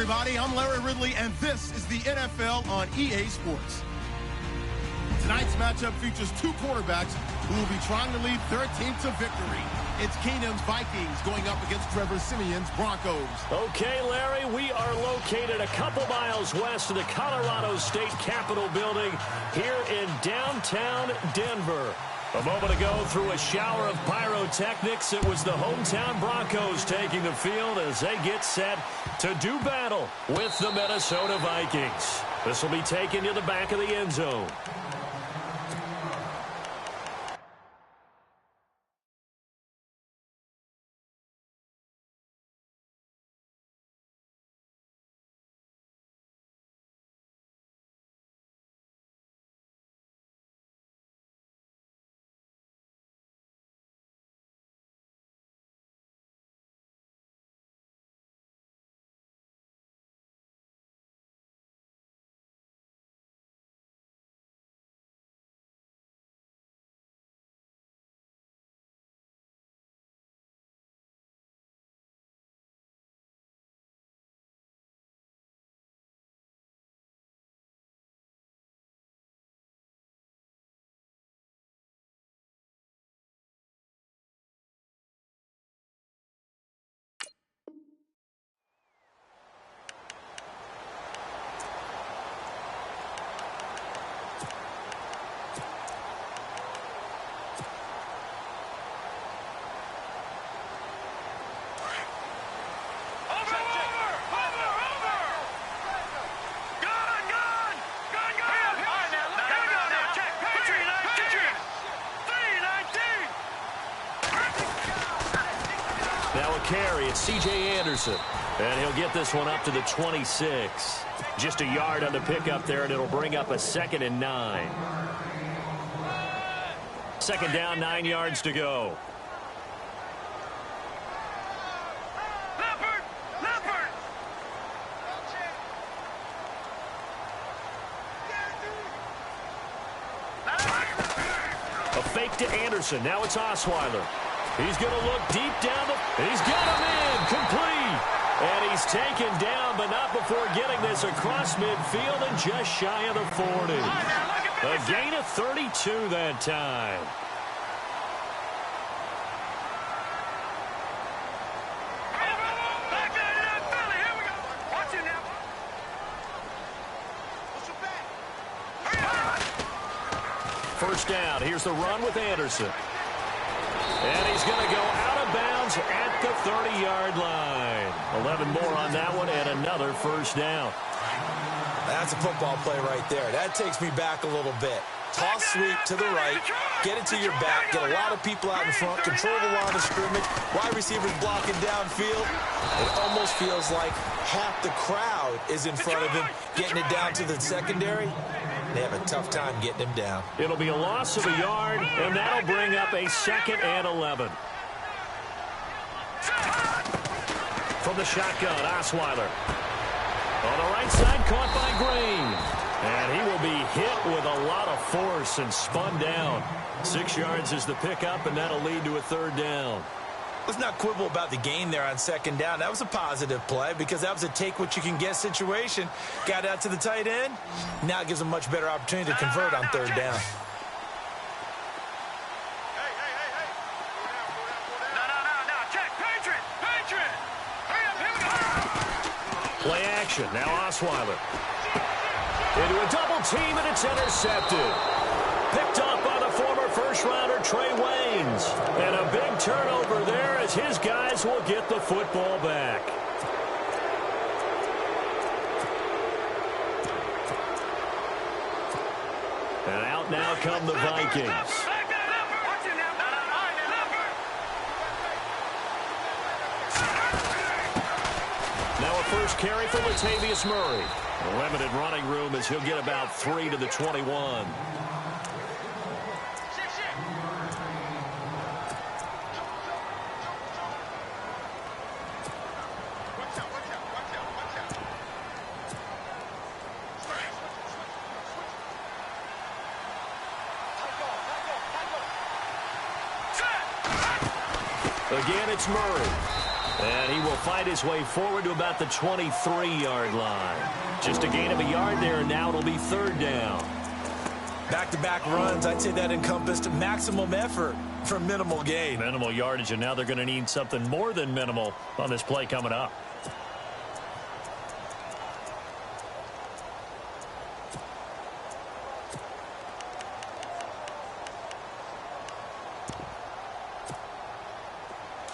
everybody. I'm Larry Ridley, and this is the NFL on EA Sports. Tonight's matchup features two quarterbacks who will be trying to lead their team to victory. It's Keenum's Vikings going up against Trevor Siemian's Broncos. Okay, Larry, we are located a couple miles west of the Colorado State Capitol building here in downtown Denver. A moment ago, through a shower of pyrotechnics, it was the hometown Broncos taking the field as they get set to do battle with the Minnesota Vikings. This will be taken to the back of the end zone. Now a carry, it's C.J. Anderson. And he'll get this one up to the 26. Just a yard on the pickup there, and it'll bring up a 2nd and 9. Second down, 9 yards to go. A fake to Anderson. Now it's Osweiler. He's going to look deep down. He's got him in. Complete. And he's taken down, but not before getting this across midfield and just shy of the 40. A gain of 32 that time. First down. Here's the run with Anderson. And he's going to go out of bounds at the 30-yard line. 11 more on that one and another first down. That's a football play right there. That takes me back a little bit. Toss sweep to the right, get it to your back, get a lot of people out in front, control the line of scrimmage, wide receivers blocking downfield. It almost feels like half the crowd is in front of him, getting it down to the secondary. They have a tough time getting him down. It'll be a loss of a yard, and that'll bring up a 2nd and 11. From the shotgun, Osweiler. On the right side, caught by Green. And he will be hit with a lot of force and spun down. 6 yards is the pickup, and that'll lead to a 3rd down. Let's not quibble about the gain there on 2nd down. That was a positive play because that was a take-what-you-can-get situation. Got out to the tight end. Now it gives a much better opportunity to convert on 3rd down. Play action. Now Osweiler. Into a double team, and it's intercepted. Picked up by the former first-rounder Trey Waynes. And a big turnover there as his guys will get the football back. And out now come the Vikings. Now a first carry for Latavius Murray. A limited running room as he'll get about 3 to the 21. Again, it's Murray. And he will fight his way forward to about the 23-yard line. Just a gain of a yard there, and now it'll be third down. Back-to-back runs, I'd say that encompassed maximum effort for minimal gain. Minimal yardage, and now they're going to need something more than minimal on this play coming up.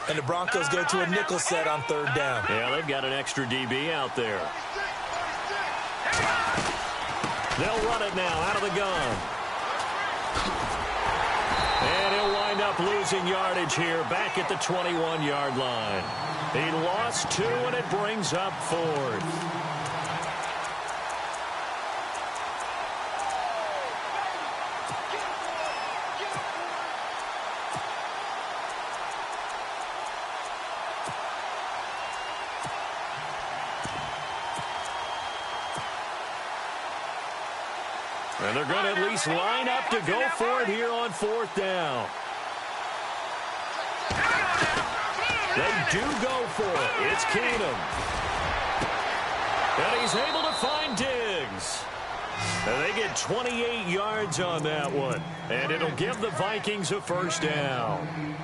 And the Broncos go to a nickel set on third down. Yeah, they've got an extra DB out there. They'll run it now out of the gun. And he'll wind up losing yardage here back at the 21-yard line. He lost 2, and it brings up 4th. And they're going to at least line up to go for it here on 4th down. They do go for it. It's Keenum. And he's able to find Diggs. And they get 28 yards on that one. And it'll give the Vikings a first down.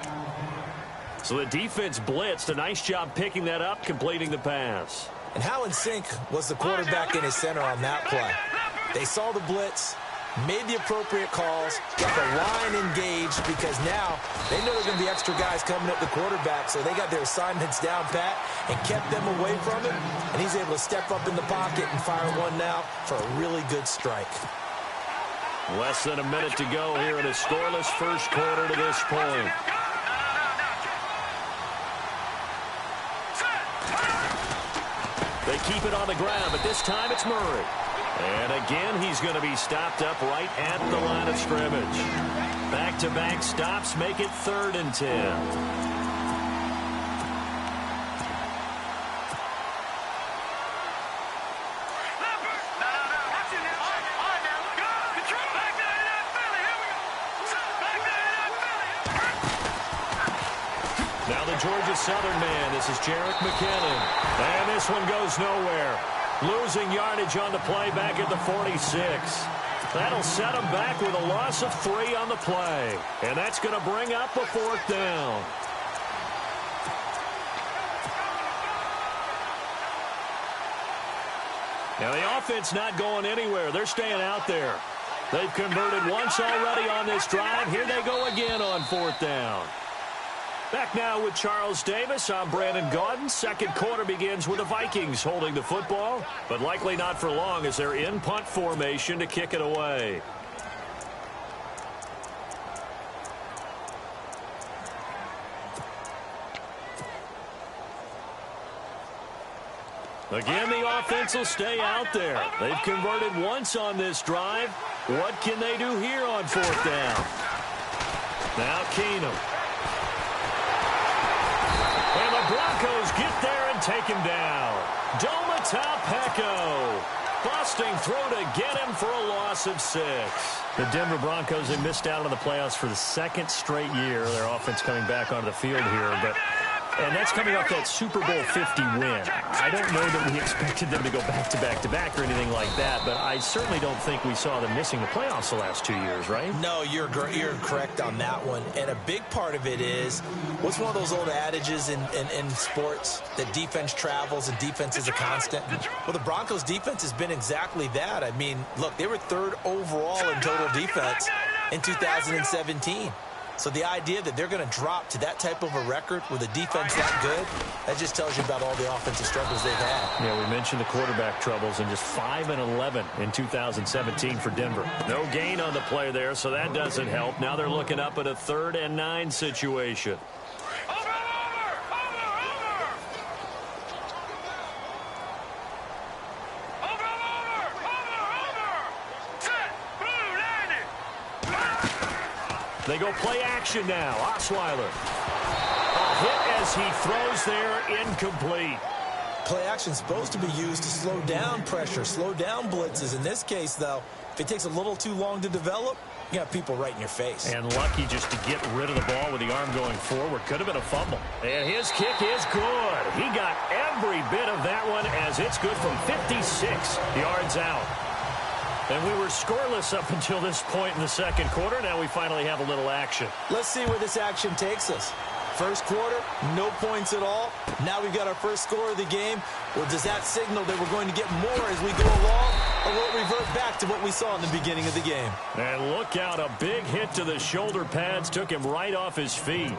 So the defense blitzed. A nice job picking that up, completing the pass. And how in sync was the quarterback and his center on that play? They saw the blitz, made the appropriate calls, got the line engaged because now they know there's going to be extra guys coming at the quarterback, so they got their assignments down pat and kept them away from him, and he's able to step up in the pocket and fire one now for a really good strike. Less than a minute to go here in a scoreless first quarter to this point. They keep it on the ground, but this time it's Murray. And again, he's going to be stopped up right at the line of scrimmage. Back-to-back stops make it 3rd and 10. Now the Georgia Southern man. This is Jerick McKinnon. And this one goes nowhere. Losing yardage on the play back at the 46. That'll set them back with a loss of 3 on the play. And that's going to bring up a 4th down. Now the offense not going anywhere. They're staying out there. They've converted once already on this drive. Here they go again on 4th down. Back now with Charles Davis. I'm Brandon Gaudin. Second quarter begins with the Vikings holding the football, but likely not for long as they're in punt formation to kick it away. Again, the offense will stay out there. They've converted once on this drive. What can they do here on 4th down? Now Keenum. And the Broncos get there and take him down. Domata busting through to get him for a loss of 6. The Denver Broncos, they missed out on the playoffs for the 2nd straight year. Their offense coming back onto the field here, and that's coming off that Super Bowl 50 win. I don't know that we expected them to go back-to-back or anything like that, but I certainly don't think we saw them missing the playoffs the last 2 years, right? No, you're correct on that one. And a big part of it is, what's one of those old adages in sports, that defense travels and defense is a constant? Well, the Broncos' defense has been exactly that. I mean, look, they were 3rd overall in total defense in 2017. So the idea that they're going to drop to that type of a record with a defense that good, that just tells you about all the offensive struggles they've had. Yeah, we mentioned the quarterback troubles, and just 5-11 in 2017 for Denver. No gain on the play there, so that doesn't help. Now they're looking up at a 3rd and 9 situation. They go play action now. Osweiler. A hit as he throws there, incomplete. Play action is supposed to be used to slow down pressure, slow down blitzes. In this case, though, if it takes a little too long to develop, You got people right in your face. And lucky just to get rid of the ball with the arm going forward. Could have been a fumble. And his kick is good. He got every bit of that one as it's good from 56 yards out. And we were scoreless up until this point in the second quarter. Now we finally have a little action. Let's see where this action takes us. First quarter, no points at all. Now we've got our first score of the game. Well, does that signal that we're going to get more as we go along, or will it revert back to what we saw in the beginning of the game? And look out, a big hit to the shoulder pads took him right off his feet.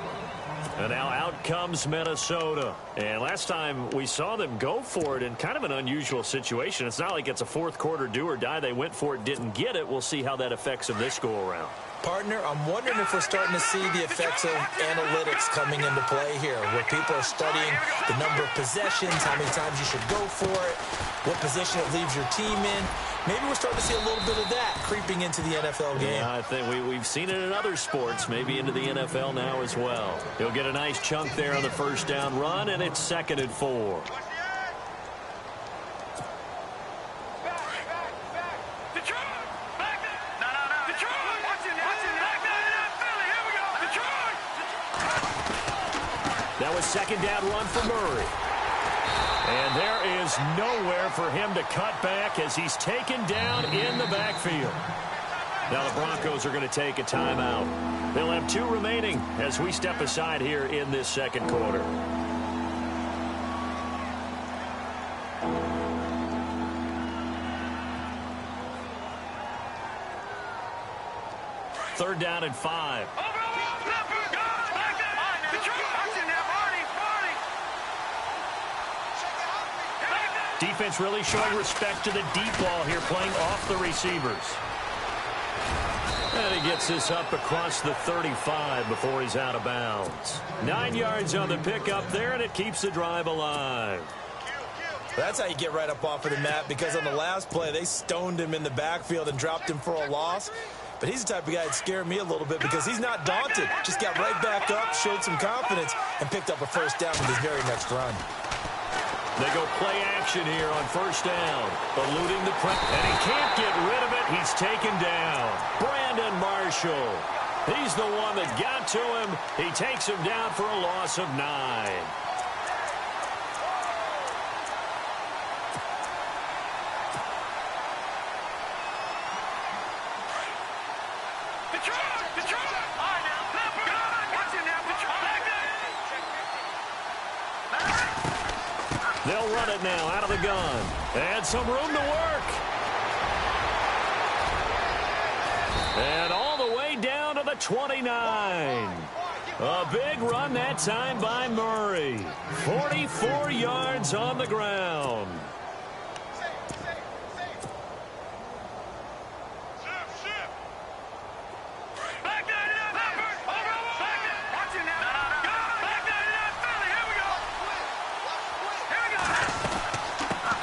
And now out comes Minnesota. And last time we saw them go for it in kind of an unusual situation. It's not like it's a fourth quarter do or die. They went for it, didn't get it. We'll see how that affects them this go-around. Partner, I'm wondering if we're starting to see the effects of analytics coming into play here, where people are studying the number of possessions, how many times you should go for it, what position it leaves your team in. Maybe we're starting to see a little bit of that creeping into the NFL game. Yeah, I think we've seen it in other sports, maybe into the NFL now as well. He'll get a nice chunk there on the first down run, and it's 2nd and 4. That was 2nd down run for Murray. And there is nowhere for him to cut back as he's taken down in the backfield. Now the Broncos are going to take a timeout. They'll have 2 remaining as we step aside here in this second quarter. Third down and 5. Defense really showing respect to the deep ball here, playing off the receivers. And he gets this up across the 35 before he's out of bounds. 9 yards on the pickup there, and it keeps the drive alive. That's how you get right up off of the mat, because on the last play, they stoned him in the backfield and dropped him for a loss. But he's the type of guy that scared me a little bit because he's not daunted. Just got right back up, showed some confidence, and picked up a first down with his very next run. They go play action here on first down. Eluding the press. And he can't get rid of it. He's taken down. Brandon Marshall. He's the one that got to him. He takes him down for a loss of 9. They'll run it now out of the gun. And some room to work. And all the way down to the 29. A big run that time by Murray. 44 yards on the ground.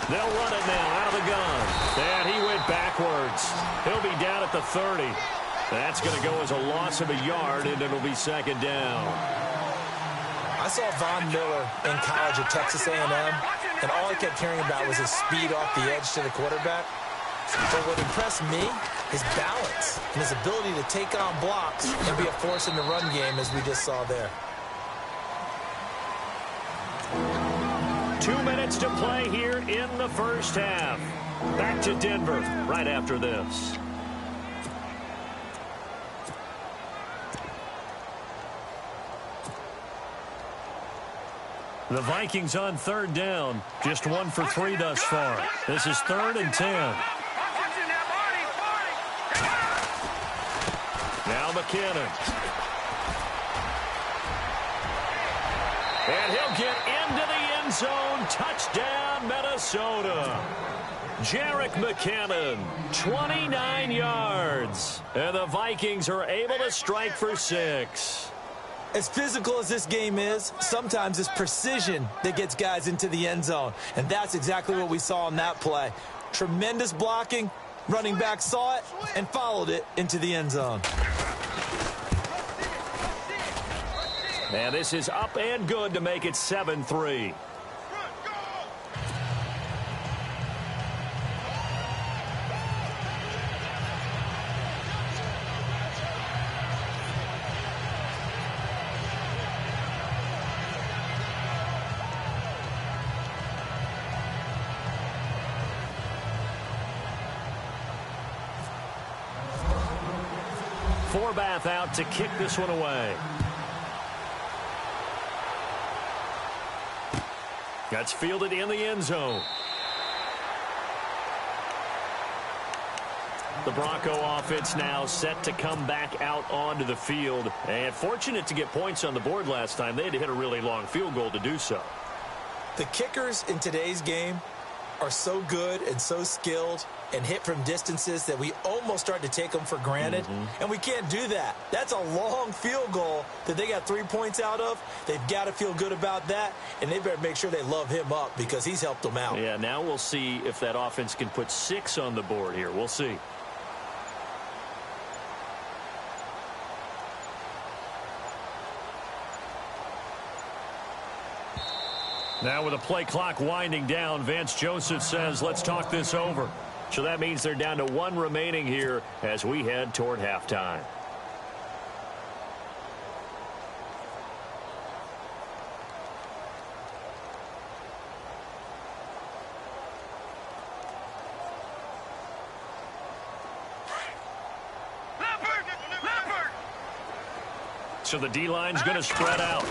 They'll run it now out of the gun. And he went backwards. He'll be down at the 30. That's going to go as a loss of a yard, and it'll be 2nd down. I saw Von Miller in college at Texas A&M, and all I kept hearing about was his speed off the edge to the quarterback. But what impressed me, his balance and his ability to take on blocks and be a force in the run game, as we just saw there. 2 minutes to play here in the first half. Back to Denver right after this. The Vikings on 3rd down. Just 1 for 3 thus far. This is 3rd and 10. Now McKinnon. And he'll get into the end zone. Touchdown, Minnesota. Jerick McKinnon, 29 yards. And the Vikings are able to strike for 6. As physical as this game is, sometimes it's precision that gets guys into the end zone. And that's exactly what we saw on that play. Tremendous blocking. Running back saw it and followed it into the end zone. And this is up and good to make it 7-3. Forbath out to kick this one away. That's fielded in the end zone. The Bronco offense now set to come back out onto the field. And fortunate to get points on the board last time. They had to hit a really long field goal to do so. The kickers in today's game are so good and so skilled and hit from distances that we almost start to take them for granted. And we can't do that. That's a long field goal that they got 3 points out of. They've got to feel good about that, and they better make sure they love him up because he's helped them out. Yeah, now we'll see if that offense can put 6 on the board here. We'll see. Now with the play clock winding down, Vance Joseph says, let's talk this over. So that means they're down to 1 remaining here as we head toward halftime. So the D-line's going to spread out.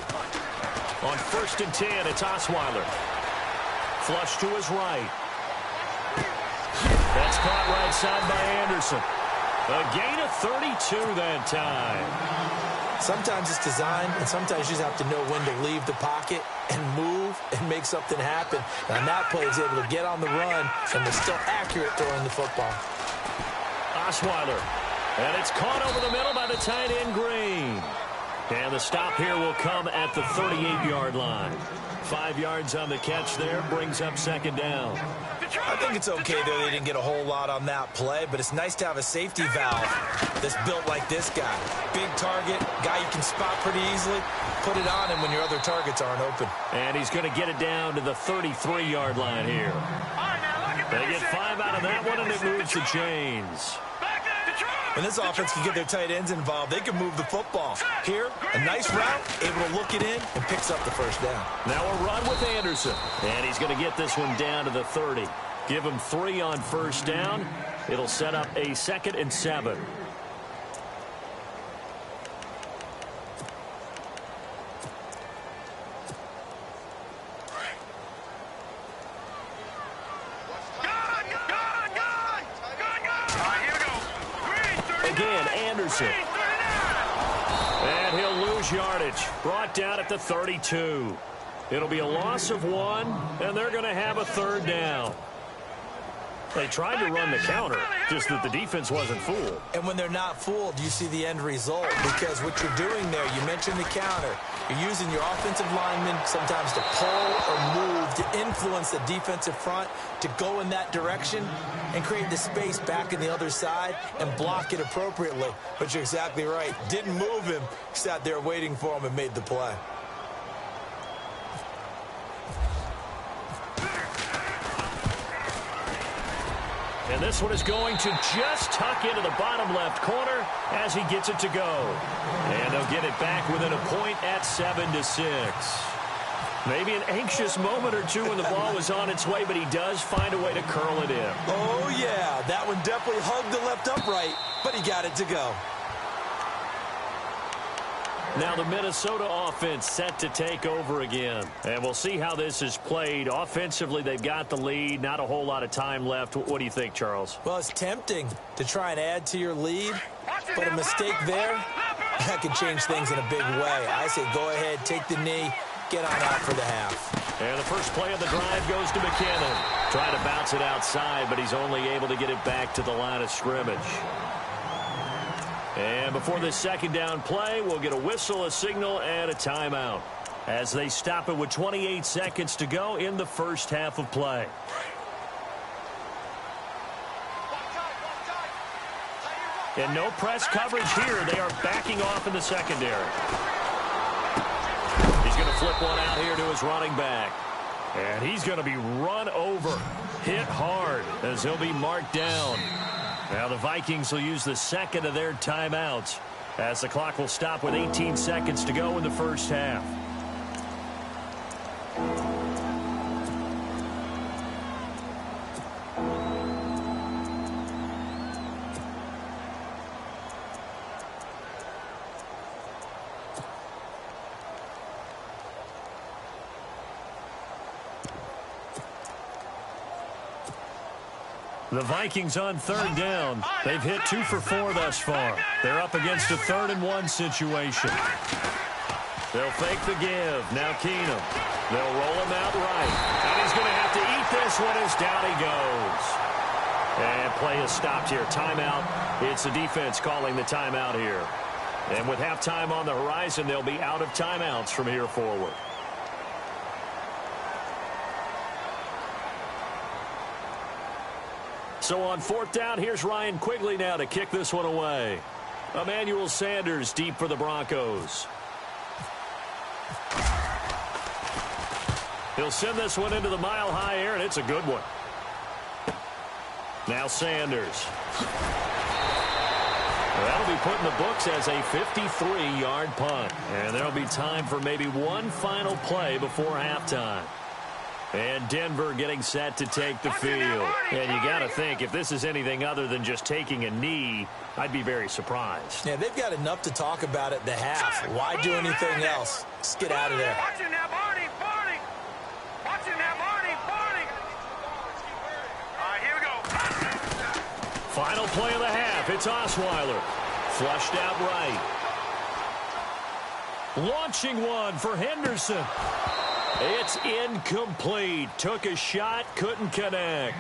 On 1st and 10, it's Osweiler. Flush to his right. That's caught right side by Anderson. A gain of 32 that time. Sometimes it's designed, and sometimes you just have to know when to leave the pocket and move and make something happen. And on that play, he's able to get on the run and was still accurate throwing the football. Osweiler. And it's caught over the middle by the tight end Green. And the stop here will come at the 38-yard line. 5 yards on the catch there, brings up 2nd down. I think it's okay, though, they didn't get a whole lot on that play, but it's nice to have a safety valve that's built like this guy. Big target, guy you can spot pretty easily. Put it on him when your other targets aren't open. And he's going to get it down to the 33-yard line here. They get 5 out of that one, and it moves the chains. When this offense can get their tight ends involved, they can move the football. Here, a nice route, able to look it in, and picks up the 1st down. Now a run with Anderson. And he's going to get this one down to the 30. Give him 3 on 1st down. It'll set up a 2nd and 7. Again, Anderson. And he'll lose yardage. Brought down at the 32. It'll be a loss of 1, and they're going to have a 3rd down. They tried to run the counter, just that the defense wasn't fooled. And when they're not fooled, you see the end result. Because what you're doing there, you mentioned the counter. You're using your offensive linemen sometimes to pull or move to influence the defensive front to go in that direction and create the space back in the other side and block it appropriately. But you're exactly right. Didn't move him. Sat there waiting for him and made the play. And this one is going to just tuck into the bottom left corner as he gets it to go. And they'll get it back within a point at 7-6. Maybe an anxious moment or two when the ball was on its way, but he does find a way to curl it in. Oh, yeah. That one definitely hugged the left upright, but he got it to go. Now the Minnesota offense set to take over again. And we'll see how this is played. Offensively, they've got the lead. Not a whole lot of time left. What do you think, Charles? Well, it's tempting to try and add to your lead, but a mistake there, that could change things in a big way. I say go ahead, take the knee, get on out for the half. And the first play of the drive goes to McKinnon. Trying to bounce it outside, but he's only able to get it back to the line of scrimmage. And before this 2nd down play, we'll get a whistle, a signal, and a timeout as they stop it with 28 seconds to go in the first half of play. And no press coverage here. They are backing off in the secondary. He's going to flip one out here to his running back. And he's going to be run over, hit hard as he'll be marked down. Now the Vikings will use the 2nd of their timeouts as the clock will stop with 18 seconds to go in the first half. The Vikings on third down. They've hit 2 for 4 thus far. They're up against a 3rd-and-1 situation. They'll fake the give. Now Keenum. They'll roll him out right. And he's going to have to eat this one as down he goes. And play is stopped here. Timeout. It's the defense calling the timeout here. And with halftime on the horizon, they'll be out of timeouts from here forward. So on 4th down, here's Ryan Quigley now to kick this one away. Emmanuel Sanders deep for the Broncos. He'll send this one into the mile-high air, and it's a good one. Now Sanders. That'll be put in the books as a 53-yard punt. And there'll be time for maybe one final play before halftime. And Denver getting set to take the field. And you got to think, if this is anything other than just taking a knee, I'd be very surprised. Yeah, they've got enough to talk about at the half. Why do anything else? Just get out of there. Final play of the half. It's Osweiler. Flushed out right. Launching one for Henderson. It's incomplete. Took a shot, couldn't connect.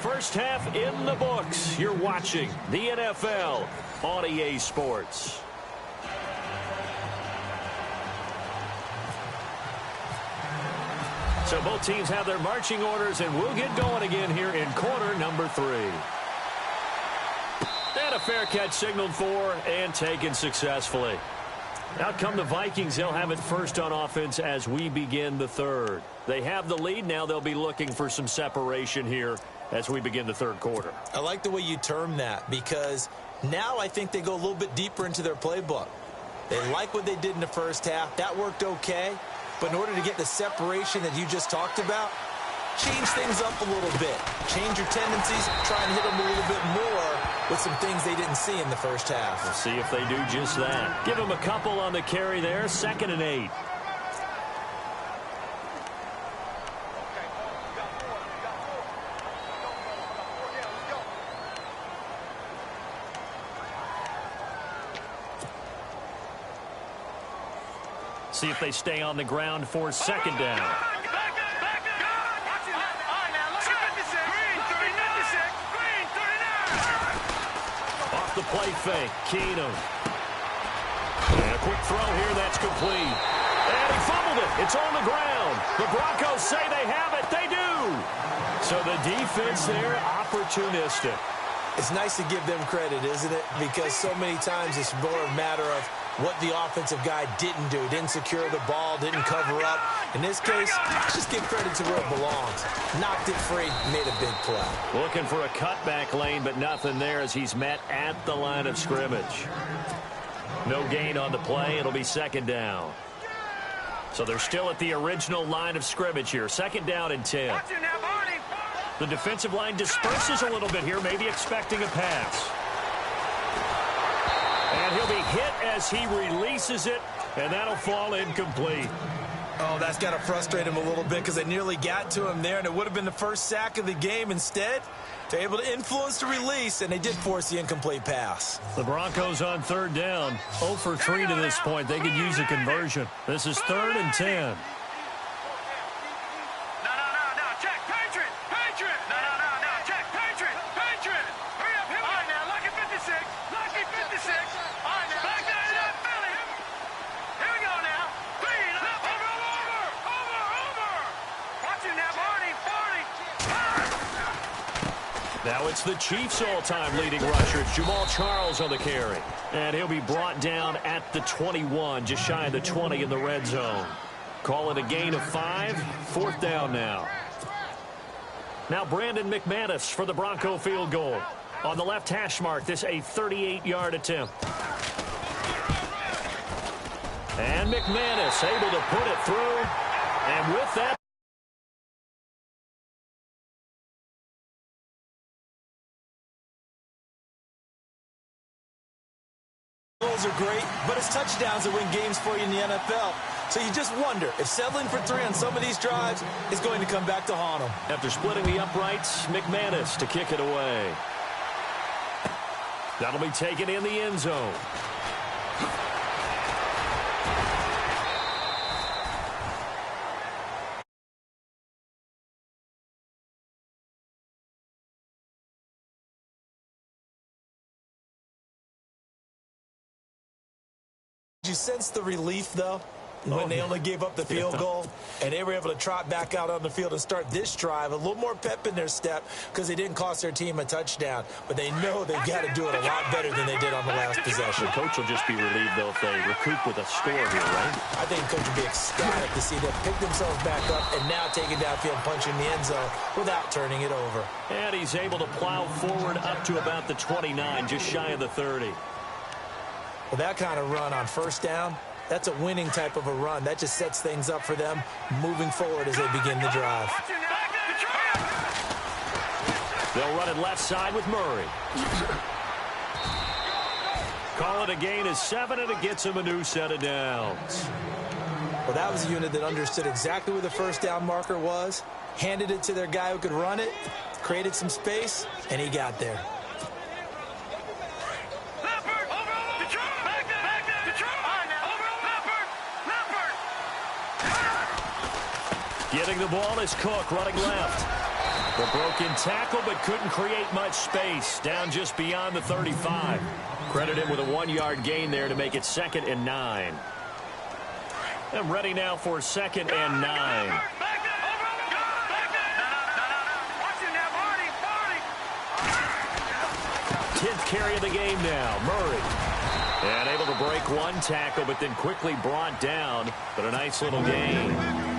First half in the books. You're watching the NFL on EA Sports. So both teams have their marching orders, and we'll get going again here in quarter number 3. And a fair catch signaled for and taken successfully. Out come the Vikings. They'll have it first on offense as we begin the 3rd. They have the lead. Now they'll be looking for some separation here as we begin the 3rd quarter. I like the way you term that, because now I think they go a little bit deeper into their playbook. They like what they did in the first half. That worked okay. But in order to get the separation that you just talked about, change things up a little bit. Change your tendencies. Try and hit them a little bit more with some things they didn't see in the first half. We'll see if they do just that. Give them a couple on the carry there. 2nd and 8. See if they stay on the ground for 2nd down. The play fake. Keenum. And a quick throw here. That's complete. And he fumbled it. It's on the ground. The Broncos say they have it. They do. So the defense there, opportunistic. It's nice to give them credit, isn't it? Because so many times it's more a matter of what the offensive guy didn't do. Didn't secure the ball, didn't cover up. In this case, just give credit to where it belongs. Knocked it free, made a big play. Looking for a cutback lane, but nothing there as he's met at the line of scrimmage. No gain on the play. It'll be 2nd down. So they're still at the original line of scrimmage here. 2nd down and 10. The defensive line disperses a little bit here, maybe expecting a pass. And he'll be hit as he releases it, and that'll fall incomplete. Oh, that's got to frustrate him a little bit because they nearly got to him there, and it would have been the first sack of the game. Instead, they're able to influence the release, and they did force the incomplete pass. The Broncos on 3rd down, 0 for 3 to this point. They could use a conversion. This is 3rd and 10. Now it's the Chiefs' all-time leading rusher. It's Jamal Charles on the carry. And he'll be brought down at the 21, just shy of the 20 in the red zone. Call it a gain of 5. 4th down now. Now Brandon McManus for the Bronco field goal. On the left hash mark, this a 38-yard attempt. And McManus able to put it through. And with that, goals are great, but it's touchdowns that win games for you in the NFL. So you just wonder if settling for 3 on some of these drives is going to come back to haunt them. After splitting the uprights, McManus to kick it away. That'll be taken in the end zone. Did you sense the relief, though, when they only gave up the field goal and they were able to trot back out on the field and start this drive? A little more pep in their step because they didn't cost their team a touchdown, but they know they've got to do it a lot better than they did on the last possession. The coach will just be relieved, though, if they recoup with a score here, right? I think the coach will be ecstatic to see them pick themselves back up and now taking downfield, punching the end zone without turning it over. And he's able to plow forward up to about the 29, just shy of the 30. Well, that kind of run on first down, that's a winning type of a run. That just sets things up for them moving forward as they begin the drive. They'll run it left side with Murray. Call it a gain of 7, and it gets him a new set of downs. Well, that was a unit that understood exactly where the first down marker was, handed it to their guy who could run it, created some space, and he got there. Getting the ball is Cook, running left. The broken tackle, but couldn't create much space. Down just beyond the 35. Credit him with a 1-yard gain there to make it 2nd and 9. And ready now for 2nd and 9. Tenth carry of the game now, Murray. And able to break one tackle, but then quickly brought down. But a nice little gain.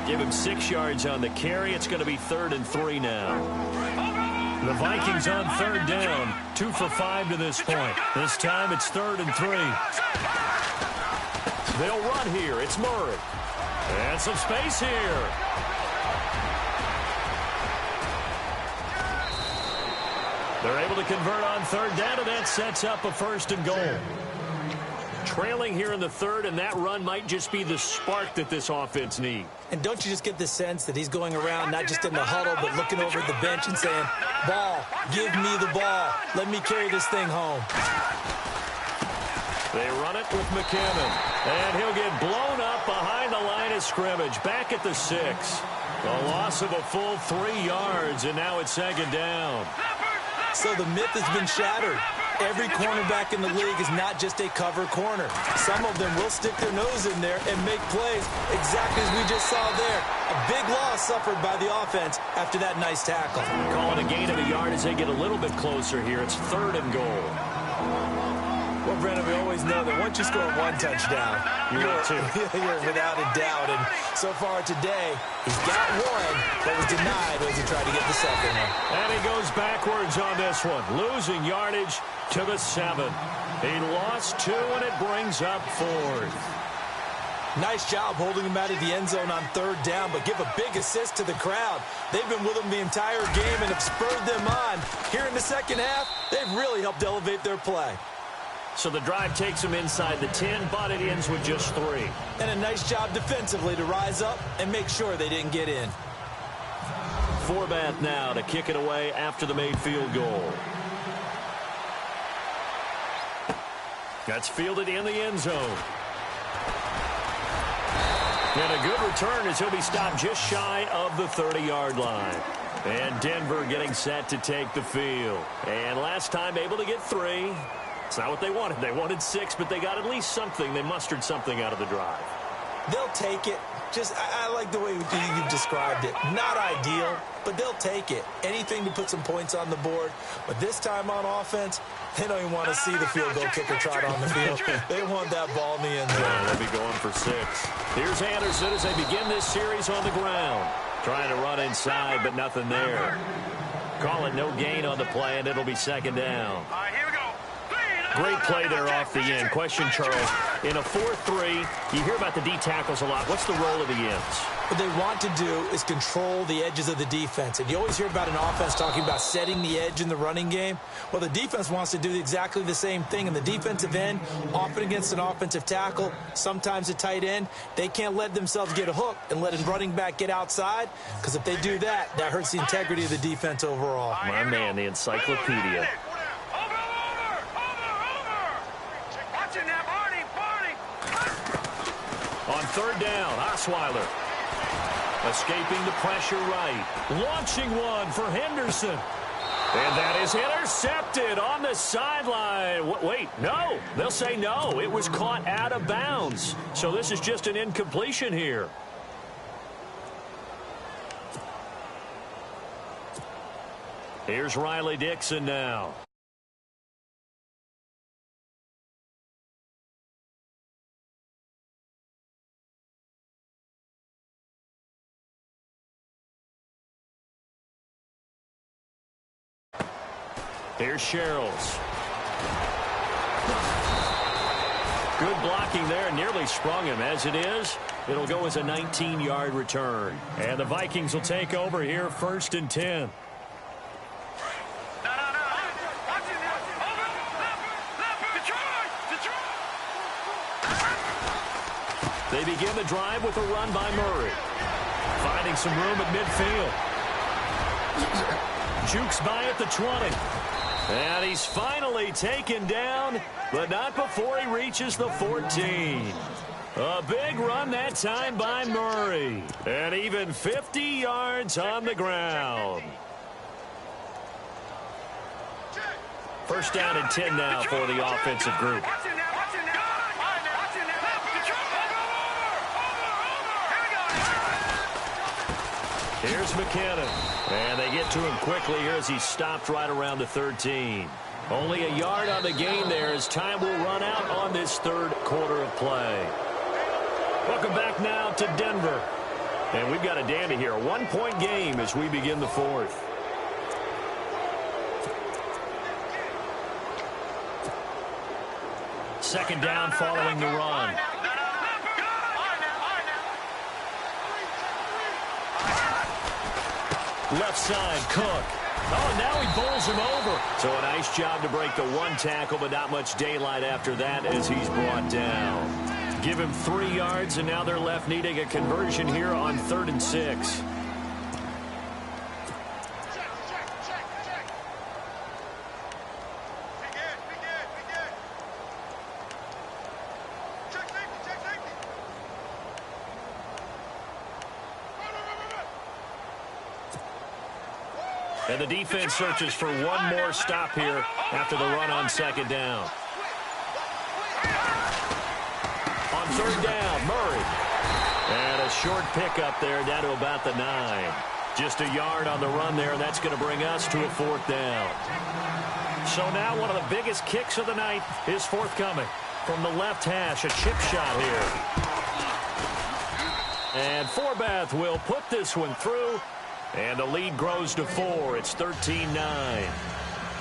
Give him 6 yards on the carry. It's going to be 3rd and 3 now. The Vikings on 3rd down. 2 for 5 to this point. This time it's 3rd and 3. They'll run here. It's Murray. And some space here. They're able to convert on 3rd down, and that sets up a 1st and goal. Trailing here in the 3rd, and that run might just be the spark that this offense needs. And don't you just get the sense that he's going around not just in the huddle, but looking over at the bench and saying, ball, give me the ball. Let me carry this thing home. They run it with McKinnon, and he'll get blown up behind the line of scrimmage, back at the 6. A loss of a full 3 yards, and now it's 2nd down. So the myth has been shattered. Every cornerback in the league is not just a cover corner. Some of them will stick their nose in there and make plays exactly as we just saw there. A big loss suffered by the offense after that nice tackle. Call it a gain of a yard as they get a little bit closer here. It's 3rd and goal. Well, Brennan, we always know that once you score 1 touchdown, you're without a doubt. And so far today, he's got 1, but was denied as he tried to get the 2nd one. And he goes backwards on this one, losing yardage to the 7. He lost 2, and it brings up 4th. Nice job holding him out of the end zone on 3rd down, but give a big assist to the crowd. They've been with him the entire game and have spurred them on. Here in the second half, they've really helped elevate their play. So the drive takes them inside the 10, but it ends with just 3. And a nice job defensively to rise up and make sure they didn't get in. Forbath now to kick it away after the made field goal. That's fielded in the end zone. And a good return as he'll be stopped just shy of the 30-yard line. And Denver getting set to take the field. And last time able to get 3. It's not what they wanted. They wanted 6, but they got at least something. They mustered something out of the drive. They'll take it. Just, I like the way you've described it. Not ideal, but they'll take it. Anything to put some points on the board. But this time on offense, they don't even want to see the field goal kicker trot on the field. They want that ball in the end zone. Yeah, they'll be going for 6. Here's Anderson as they begin this series on the ground. Trying to run inside, but nothing there. Call it no gain on the play, and it'll be 2nd down. All right, here we go. Great play there off the end. Question, Charles, in a 4-3, you hear about the D tackles a lot. What's the role of the ends? What they want to do is control the edges of the defense. And you always hear about an offense talking about setting the edge in the running game. Well, the defense wants to do exactly the same thing. In the defensive end, often against an offensive tackle, sometimes a tight end, they can't let themselves get a hook and let a running back get outside, because if they do that, that hurts the integrity of the defense overall. My man, the encyclopedia. On third down, Osweiler. Escaping the pressure right. Launching one for Henderson. And that is intercepted on the sideline. Wait, no. They'll say no. It was caught out of bounds. So this is just an incompletion here. Here's Riley Dixon now. Here's Sherrills. Good blocking there, nearly sprung him. As it is, it'll go as a 19-yard return. And the Vikings will take over here, 1st and 10. They begin the drive with a run by Murray. Finding some room at midfield. Jukes by at the 20. And he's finally taken down, but not before he reaches the 14. A big run that time by Murray. And even 50 yards on the ground. 1st down and 10 now for the offensive group. Here's McKinnon. And they get to him quickly here as he stopped right around the 13. Only a yard on the gain there as time will run out on this 3rd quarter of play. Welcome back now to Denver. And we've got a dandy here. A 1-point game as we begin the 4th. Second down following the run. Left side, Cook. Oh, now he bowls him over. So a nice job to break the 1 tackle, but not much daylight after that as he's brought down. Give him 3 yards, and now they're left needing a conversion here on 3rd and 6. And the defense searches for one more stop here after the run on 2nd down. On 3rd down, Murray. And a short pickup there down to about the 9. Just a yard on the run there, and that's going to bring us to a 4th down. So now one of the biggest kicks of the night is forthcoming. From the left hash, a chip shot here. And Forbath will put this one through. And the lead grows to 4. It's 13-9.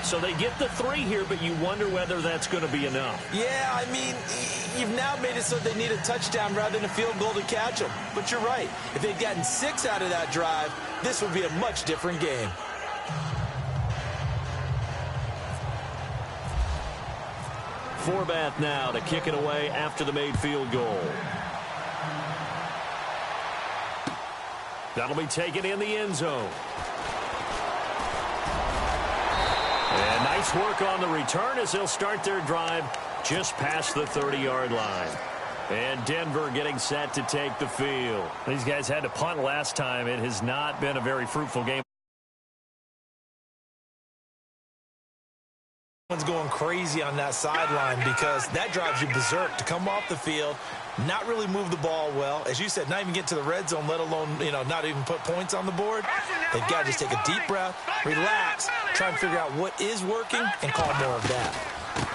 So they get the 3 here, but you wonder whether that's going to be enough. Yeah, I mean, you've now made it so they need a touchdown rather than a field goal to catch them. But you're right. If they'd gotten 6 out of that drive, this would be a much different game. Forbath now to kick it away after the made field goal. That'll be taken in the end zone. And nice work on the return as they'll start their drive just past the 30-yard line. And Denver getting set to take the field. These guys had to punt last time. It has not been a very fruitful game. Everyone's going crazy on that sideline because that drives you berserk to come off the field, not really move the ball well. As you said, not even get to the red zone, let alone, not even put points on the board. They've got to just take a deep breath, relax, try and figure out what is working and call more of that.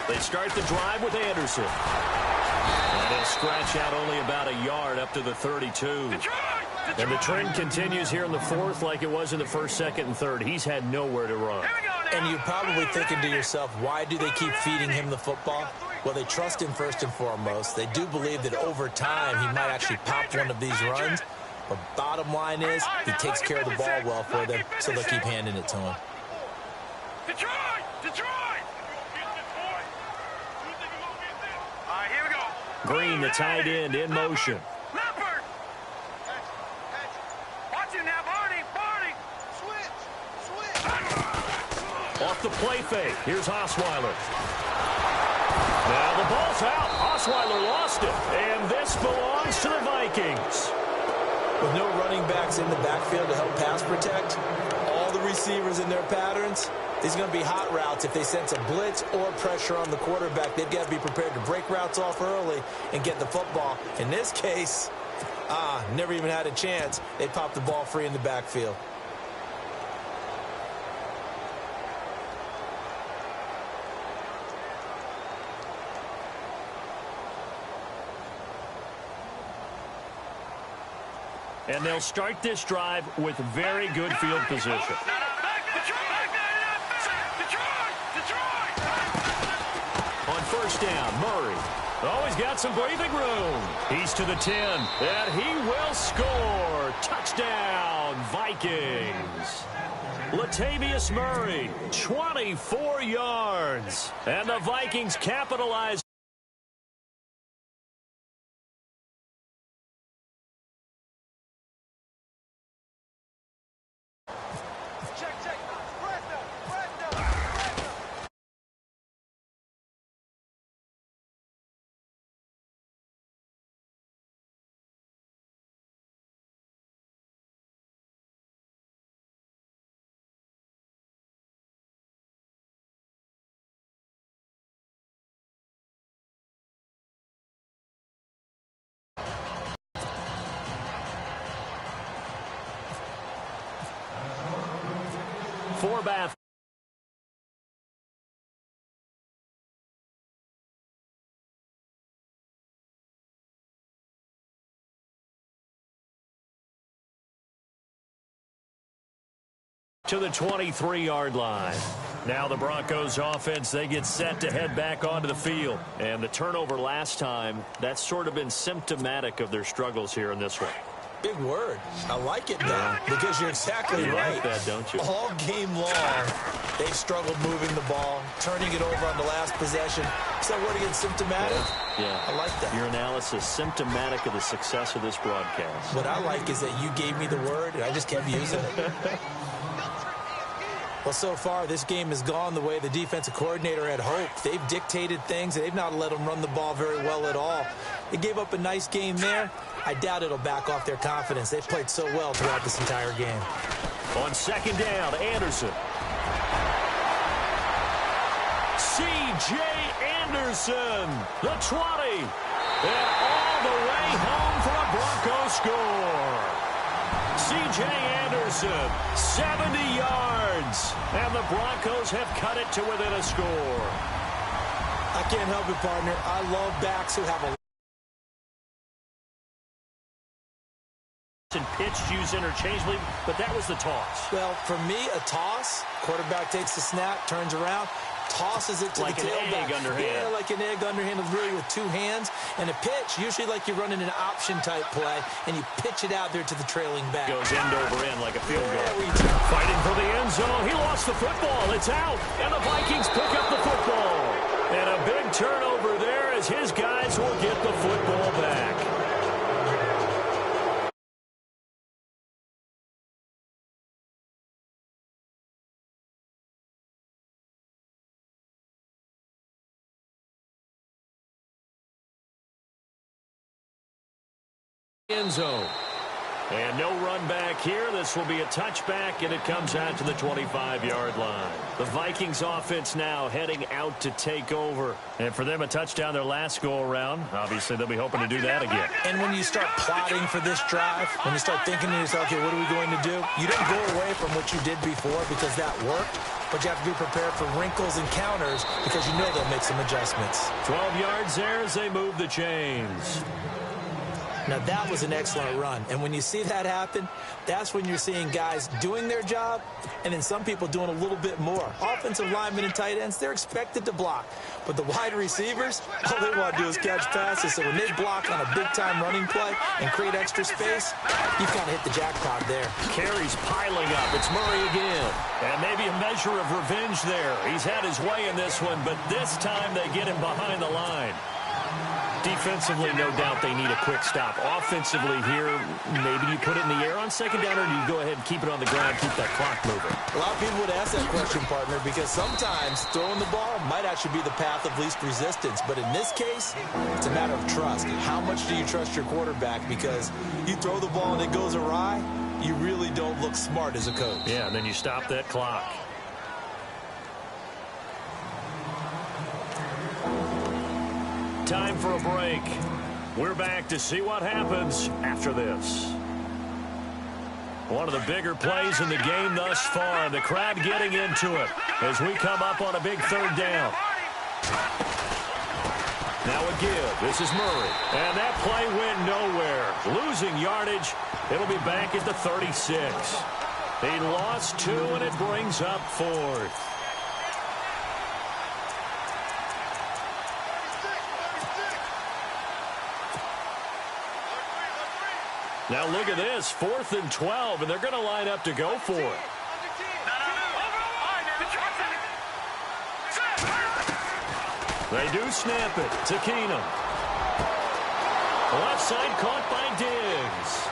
They start the drive with Anderson. And he'll scratch out only about a yard up to the 32. And the trend continues here in the 4th like it was in the 1st, 2nd, and 3rd. He's had nowhere to run. And you're probably thinking to yourself, why do they keep feeding him the football? Well, they trust him first and foremost. They do believe that over time he might actually pop one of these runs. But bottom line is, he takes care of the ball well for them, so they'll keep handing it to him. Detroit! All right, here we go. Green, the tight end, in motion. Leopard! Watch it now, Barney! Switch! Off the play fake. Here's Osweiler. Now the ball's out. Osweiler lost it. And this belongs to the Vikings. With no running backs in the backfield to help pass protect, all the receivers in their patterns, these are going to be hot routes. If they sense a blitz or pressure on the quarterback, they've got to be prepared to break routes off early and get the football. In this case, never even had a chance. They popped the ball free in the backfield. And they'll start this drive with very good field position. On first down, Murray. Oh, he's got some breathing room. He's to the 10, and he will score. Touchdown, Vikings. Latavius Murray, 24 yards. And the Vikings capitalize. Forbath. To the 23-yard line. Now the Broncos offense, they get set to head back onto the field. And the turnover last time, that's sort of been symptomatic of their struggles here in this one. Big word. I like it now because you're exactly right. You like that, don't you? All game long, they've struggled moving the ball, turning it over on the last possession. Is that word again, symptomatic? Yeah. I like that. Your analysis, symptomatic of the success of this broadcast. What I like is that you gave me the word, and I just kept using it. Well, so far, this game has gone the way the defensive coordinator had hoped. They've dictated things, and they've not let them run the ball very well at all. They gave up a nice game there. I doubt it'll back off their confidence. They've played so well throughout this entire game. On second down, Anderson. C.J. Anderson, the 20. And all the way home for a Broncos score. C.J. Anderson, 70 yards. And the Broncos have cut it to within a score. I can't help it, partner. I love backs who have a and pitched used interchangeably, but that was the toss. Well, for me, a toss, quarterback takes the snap, turns around, tosses it to like the Like an tailback. egg underhand. Yeah, like an egg underhand, really with two hands. And a pitch, usually like you're running an option-type play, and you pitch it out there to the trailing back. Goes end over end like a field goal. Fighting for the end zone. He lost the football. It's out. And the Vikings pick up the football. And a big turnover there as his guys will get the football back. End zone. And no run back here. This will be a touchback, and it comes out to the 25-yard line. The Vikings offense now heading out to take over. And for them, a touchdown their last go-around. Obviously, they'll be hoping to do that again. And when you start plotting for this drive, when you start thinking to yourself, okay, what are we going to do? You don't go away from what you did before because that worked, but you have to be prepared for wrinkles and counters because you know they'll make some adjustments. 12 yards there as they move the chains. Now, that was an excellent run. And when you see that happen, that's when you're seeing guys doing their job and then some people doing a little bit more. Offensive linemen and tight ends, they're expected to block. But the wide receivers, all they want to do is catch passes. So when they block on a big-time running play and create extra space, you've kind of hit the jackpot there. Carries piling up. It's Murray again. And maybe a measure of revenge there. He's had his way in this one, but this time they get him behind the line. Defensively, no doubt they need a quick stop. Offensively here, maybe you put it in the air on second down, or do you go ahead and keep it on the ground, keep that clock moving? A lot of people would ask that question, partner, because sometimes throwing the ball might actually be the path of least resistance. But in this case, it's a matter of trust. How much do you trust your quarterback? Because you throw the ball and it goes awry, you really don't look smart as a coach. Yeah, and then you stop that clock. Time for a break. We're back to see what happens after this. One of the bigger plays in the game thus far. The crowd getting into it as we come up on a big third down. Now a give. This is Murray. And that play went nowhere. Losing yardage. It'll be back at the 36. He lost 2, and it brings up 4th. Now look at this, 4th and 12, and they're going to line up to go for it. They do snap it to Keenum. Left side caught by Diggs.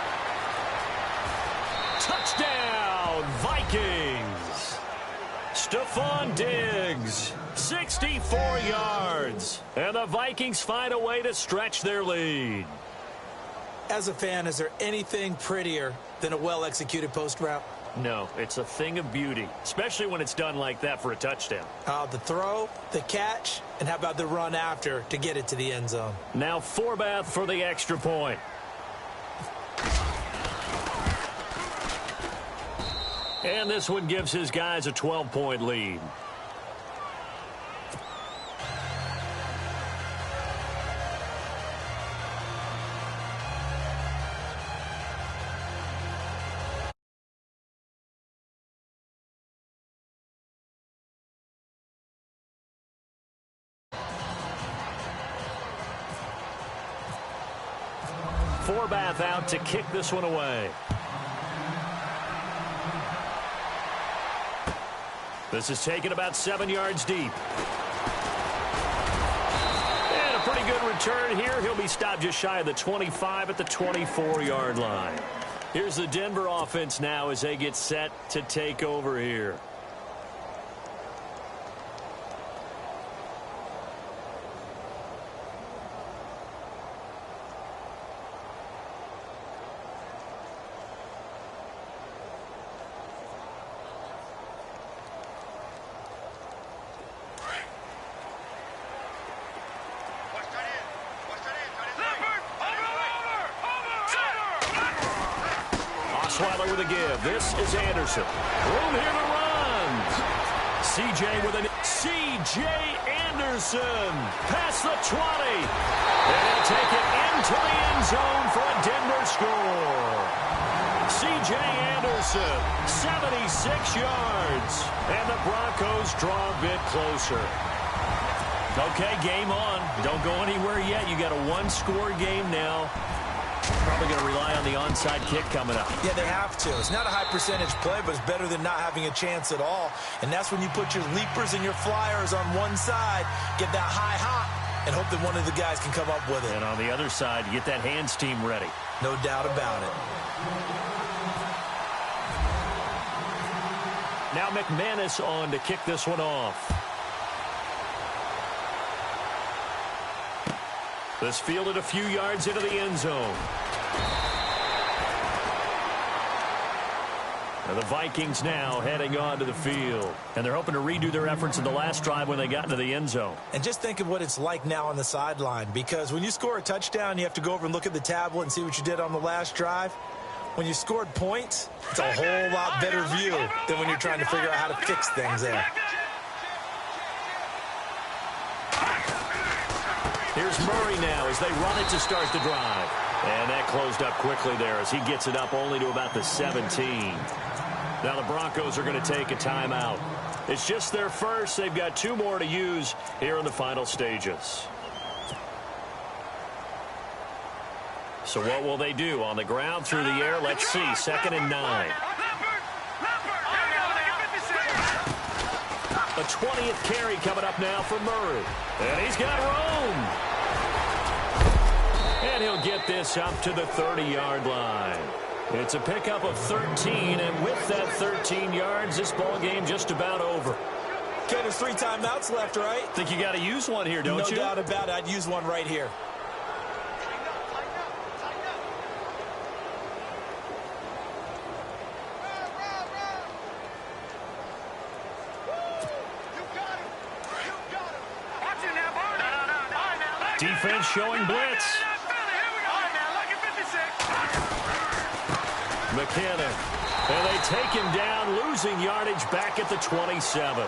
Touchdown, Vikings. Stephon Diggs, 64 yards. And the Vikings find a way to stretch their lead. As a fan, is there anything prettier than a well-executed post route? No, it's a thing of beauty, especially when it's done like that for a touchdown. The throw, the catch, and how about the run after to get it to the end zone? Now Forbath for the extra point. And this one gives his guys a 12-point lead. Forbath out to kick this one away. This is taken about 7 yards deep. And a pretty good return here. He'll be stopped just shy of the 25 at the 24-yard line. Here's the Denver offense now as they get set to take over here. Osweiler with a give. This is Anderson. Room here to run. C.J. Anderson past the 20. And he'll take it into the end zone for a Denver score. C.J. Anderson, 76 yards. And the Broncos draw a bit closer. Okay, game on. Don't go anywhere yet. You got a one-score game now. Probably going to rely on the onside kick coming up. Yeah, they have to. It's not a high percentage play, but it's better than not having a chance at all. And that's when you put your leapers and your flyers on one side, get that high hop, and hope that one of the guys can come up with it. And on the other side, get that hands team ready. No doubt about it. Now McManus on to kick this one off. This fielded a few yards into the end zone. And the Vikings now heading onto the field. And they're hoping to redo their efforts in the last drive when they got into the end zone. And just think of what it's like now on the sideline. Because when you score a touchdown, you have to go over and look at the tablet and see what you did on the last drive. When you scored points, it's a whole lot better view than when you're trying to figure out how to fix things there. Here's Murray now as they run it to start the drive. And that closed up quickly there as he gets it up only to about the 17. Now the Broncos are going to take a timeout. It's just their first. They've got 2 more to use here in the final stages. So what will they do? On the ground, through the air, let's see. 2nd and 9. A 20th carry coming up now for Murray. And he's got room. And he'll get this up to the 30-yard line. It's a pickup of 13, and with that 13 yards, this ball game just about over. Okay, there's 3 timeouts left, right? Think you got to use one here, don't you? No doubt about it. I'd use one right here. Defense showing blitz. McKinnon. And they take him down, losing yardage back at the 27.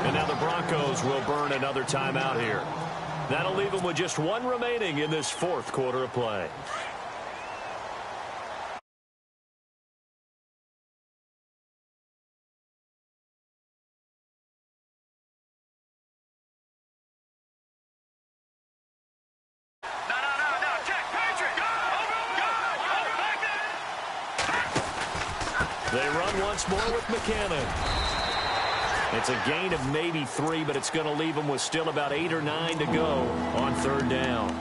And now the Broncos will burn another timeout here. That'll leave them with just 1 remaining in this 4th quarter of play. They run once more with McKinnon. It's a gain of maybe 3, but it's going to leave them with still about 8 or 9 to go on 3rd down.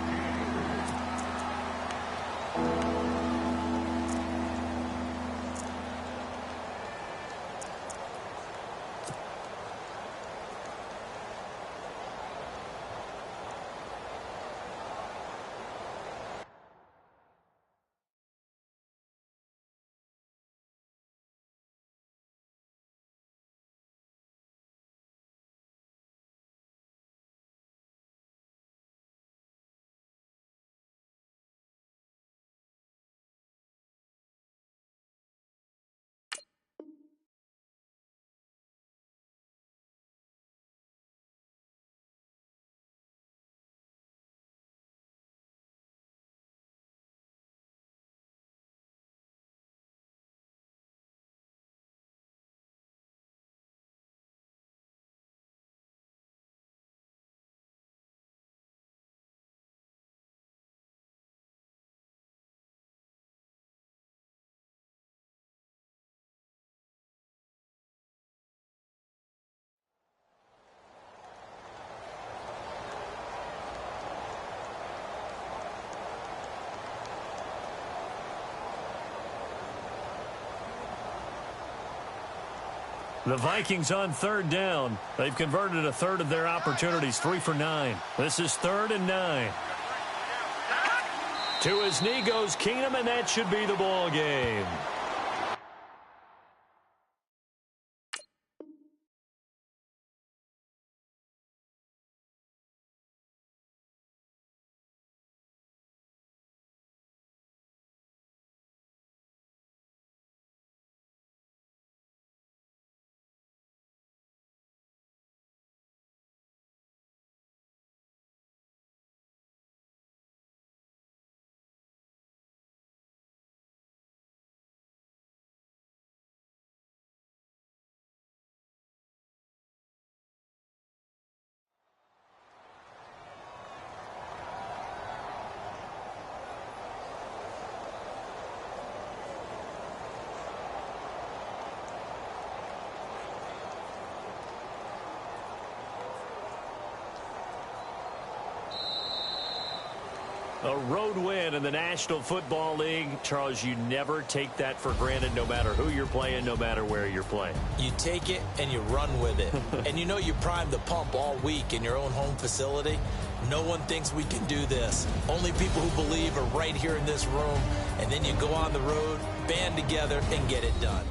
The Vikings on 3rd down. They've converted a third of their opportunities, 3 for 9. This is 3rd and 9. To his knee goes Keenum, and that should be the ball game. A road win in the National Football League. Charles, you never take that for granted, no matter who you're playing, no matter where you're playing. You take it and you run with it. And you know you primed the pump all week in your own home facility. No one thinks we can do this. Only people who believe are right here in this room. And then you go on the road, band together, and get it done.